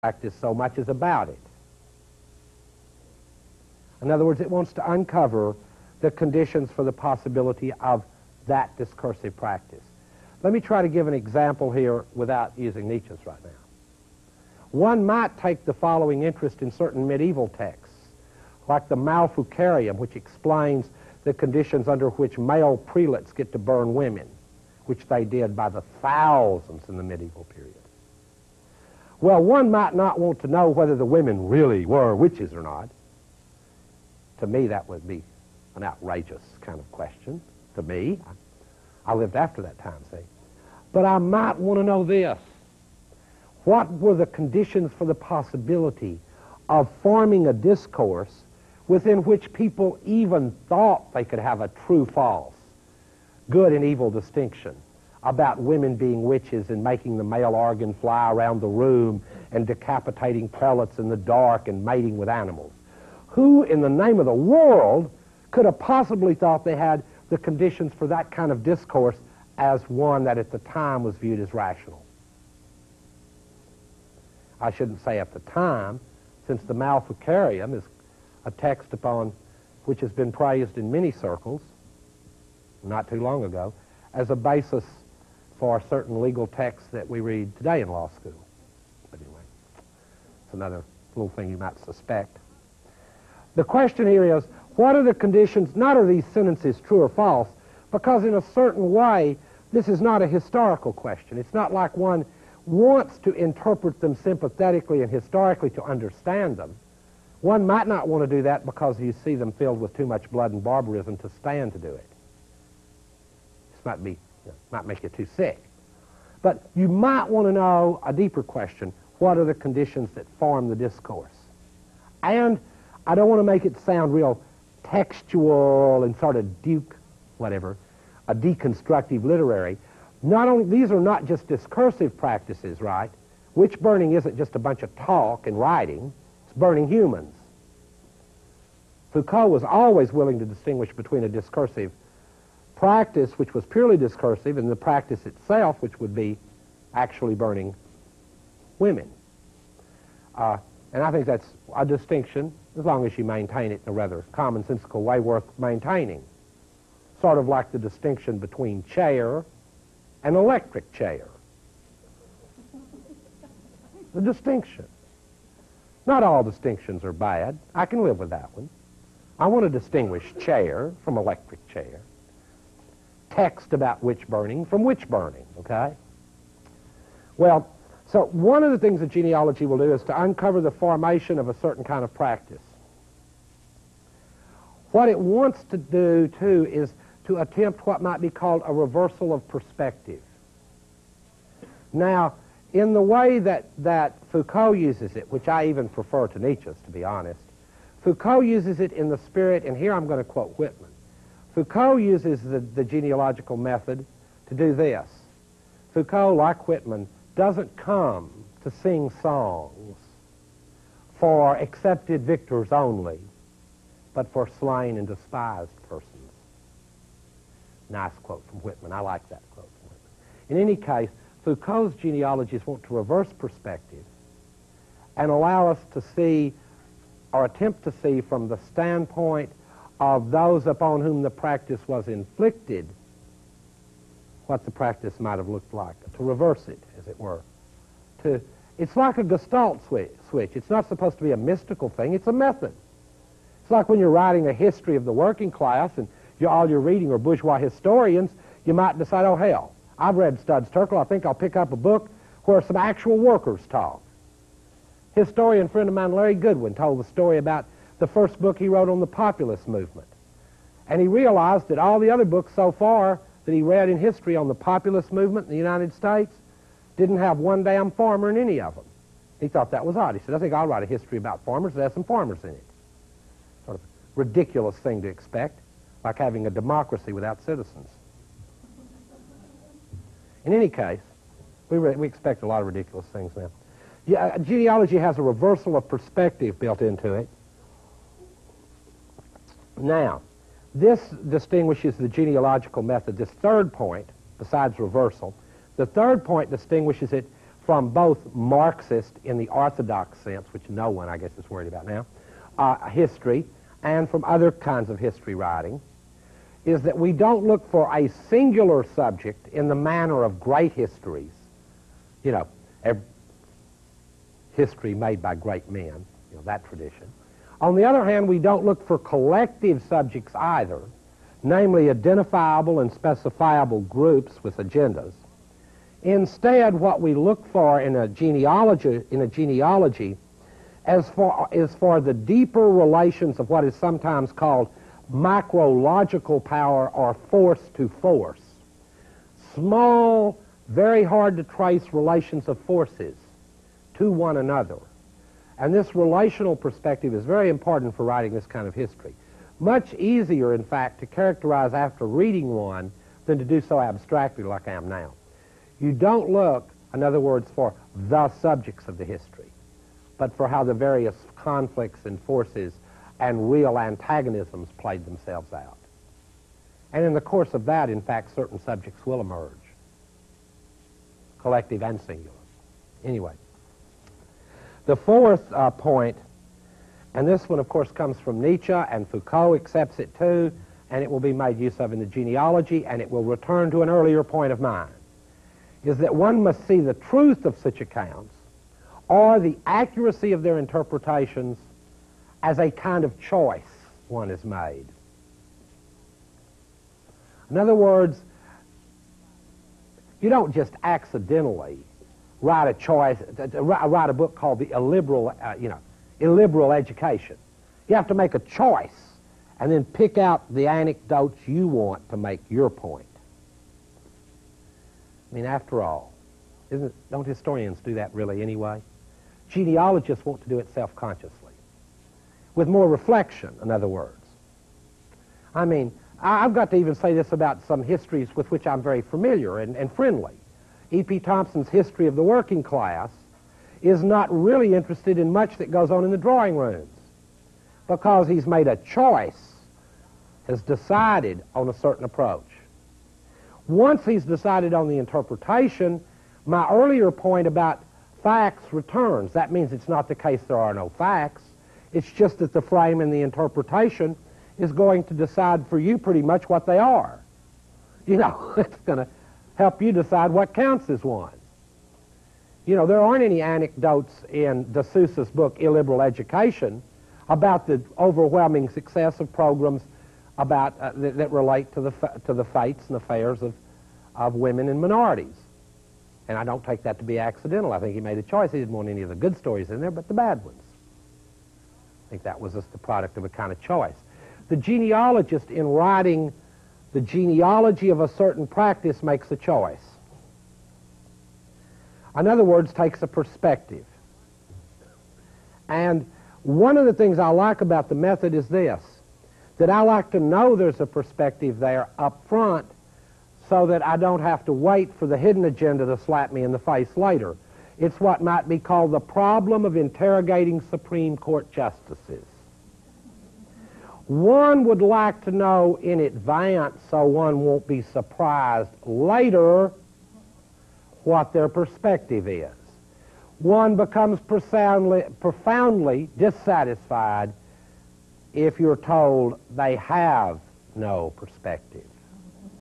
practice so much as about it. In other words, it wants to uncover the conditions for the possibility of that discursive practice. Let me try to give an example here without using Nietzsche's right now. One might take the following interest in certain medieval texts, like the Malfucarium, which explains the conditions under which male prelates get to burn women, which they did by the thousands in the medieval period. Well, one might not want to know whether the women really were witches or not. To me, that would be an outrageous kind of question. To me, I lived after that time, see. But I might want to know this. What were the conditions for the possibility of forming a discourse within which people even thought they could have a true-false, good and evil distinction about women being witches and making the male organ fly around the room and decapitating prelates in the dark and mating with animals? Who in the name of the world could have possibly thought they had the conditions for that kind of discourse as one that at the time was viewed as rational? I shouldn't say at the time, since the Malfucarium is a text upon which has been praised in many circles, not too long ago, as a basis for certain legal texts that we read today in law school. But anyway, it's another little thing you might suspect. The question here is, what are the conditions? Not are these sentences true or false, because in a certain way, this is not a historical question. It's not like one wants to interpret them sympathetically and historically to understand them. One might not want to do that because you see them filled with too much blood and barbarism to stand to do it. This might make you too sick. But you might want to know a deeper question. What are the conditions that form the discourse? And I don't want to make it sound real textual and sort of a deconstructive literary. Not only, these are not just discursive practices, right? Witch burning isn't just a bunch of talk and writing. It's burning humans. Foucault was always willing to distinguish between a discursive practice, which was purely discursive, and the practice itself, which would be actually burning women. And I think that's a distinction, as long as you maintain it in a rather commonsensical way, worth maintaining. Sort of like the distinction between chair and electric chair. The distinction. Not all distinctions are bad. I can live with that one. I want to distinguish chair from electric chair. Text about witch burning from witch burning, okay? Well, so one of the things that genealogy will do is to uncover the formation of a certain kind of practice. What it wants to do, too, is to attempt what might be called a reversal of perspective. Now, in the way that Foucault uses it, which I even prefer to Nietzsche's, to be honest, Foucault uses it in the spirit, and here I'm going to quote Whitman. Foucault uses the genealogical method to do this. Foucault, like Whitman, doesn't come to sing songs for accepted victors only, but for slain and despised persons. Nice quote from Whitman. I like that quote from Whitman. In any case, Foucault's genealogies want to reverse perspective and allow us to see, or attempt to see, from the standpoint of those upon whom the practice was inflicted, what the practice might have looked like, to reverse it, as it were. It's like a Gestalt switch. It's not supposed to be a mystical thing. It's a method. It's like when you're writing a history of the working class and all you're reading are bourgeois historians, you might decide, oh, hell, I've read Studs Terkel. I think I'll pick up a book where some actual workers talk. Historian friend of mine, Larry Goodwin, told the story about the first book he wrote on the populist movement. And he realized that all the other books so far that he read in history on the populist movement in the United States didn't have one damn farmer in any of them. He thought that was odd. He said, I think I'll write a history about farmers that has some farmers in it. Sort of ridiculous thing to expect, like having a democracy without citizens. In any case, we expect a lot of ridiculous things now. Yeah, genealogy has a reversal of perspective built into it. Now, this distinguishes the genealogical method. This third point, besides reversal, the third point distinguishes it from both Marxist in the orthodox sense, which no one, I guess, is worried about now, history, and from other kinds of history writing, is that we don't look for a singular subject in the manner of great histories, you know, history made by great men, you know, that tradition. On the other hand, we don't look for collective subjects either, namely identifiable and specifiable groups with agendas. Instead, what we look for in a genealogy is for the deeper relations of what is sometimes called macrological power or force to force. Small, very hard to trace relations of forces to one another. And this relational perspective is very important for writing this kind of history. Much easier, in fact, to characterize after reading one than to do so abstractly like I am now. You don't look, in other words, for the subjects of the history, but for how the various conflicts and forces and real antagonisms played themselves out. And in the course of that, in fact, certain subjects will emerge, collective and singular. Anyway, the fourth point, and this one, of course, comes from Nietzsche, and Foucault accepts it too, and it will be made use of in the genealogy, and it will return to an earlier point of mine, is that one must see the truth of such accounts or the accuracy of their interpretations as a kind of choice one has made. In other words, you don't just accidentally write a book called the illiberal education. You have to make a choice and then pick out the anecdotes you want to make your point. I mean, after all, don't historians do that really anyway? Genealogists want to do it self-consciously, with more reflection, in other words. I mean, I've got to even say this about some histories with which I'm very familiar and friendly. E.P. Thompson's History of the Working Class is not really interested in much that goes on in the drawing rooms, because he's made a choice, has decided on a certain approach. Once he's decided on the interpretation, my earlier point about facts returns. That means it's not the case there are no facts. It's just that the frame and the interpretation is going to decide for you pretty much what they are. You know, it's going to help you decide what counts as one. You know, there aren't any anecdotes in de Sousa's book, Illiberal Education, about the overwhelming success of programs about that relate to the fates and affairs of women and minorities. And I don't take that to be accidental. I think he made a choice. He didn't want any of the good stories in there, but the bad ones. I think that was just the product of a kind of choice. The genealogist, in writing the genealogy of a certain practice, makes a choice. In other words, takes a perspective. And one of the things I like about the method is this, that I like to know there's a perspective there up front so that I don't have to wait for the hidden agenda to slap me in the face later. It's what might be called the problem of interrogating Supreme Court justices. One would like to know in advance so one won't be surprised later what their perspective is. One becomes profoundly dissatisfied if you're told they have no perspective.